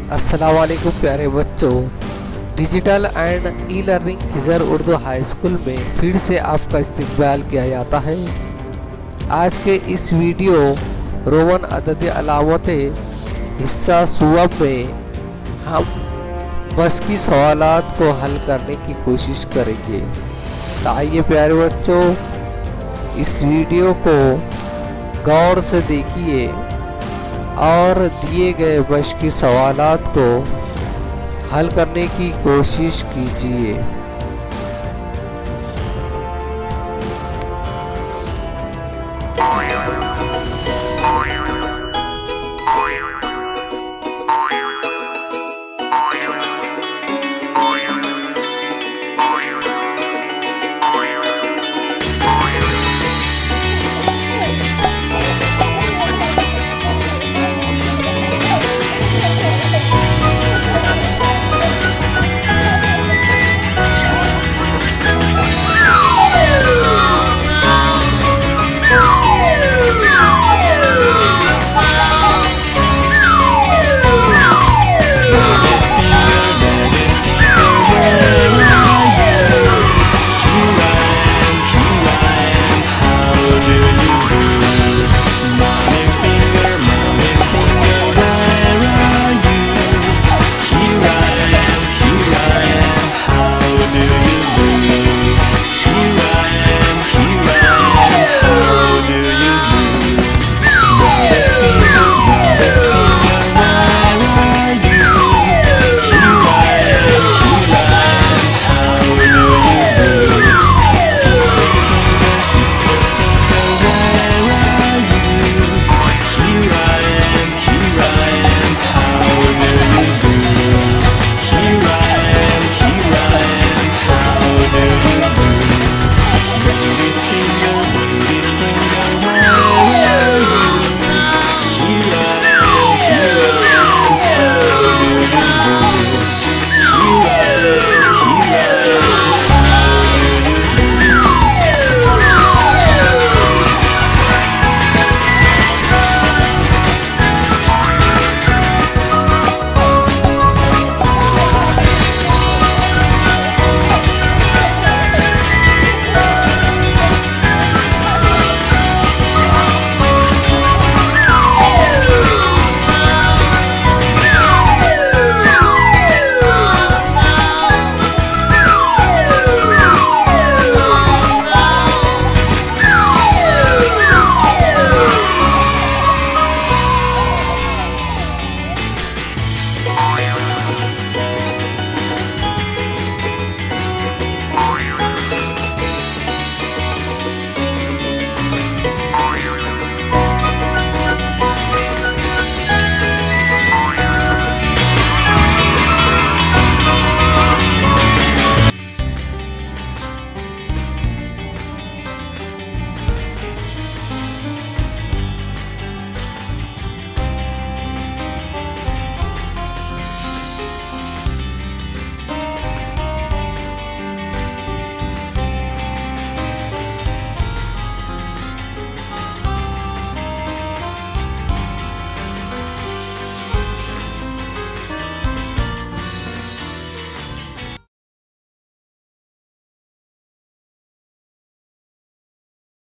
अस्सलामुअलैकुम प्यारे बच्चों। Digital and e learning Khizar Urdu high school में फिर से आपका इस्तकबाल किया जाता है। आज के इस वीडियो रोमन अदद अलामतें हिस्सा सुअब में हम बस की सवालात को हल करने की कोशिश करेंगे। तो आइए प्यारे बच्चों, इस वीडियो को गौर से देखिए और दिए गए बश की सवालात को हल करने की कोशिश कीजिए।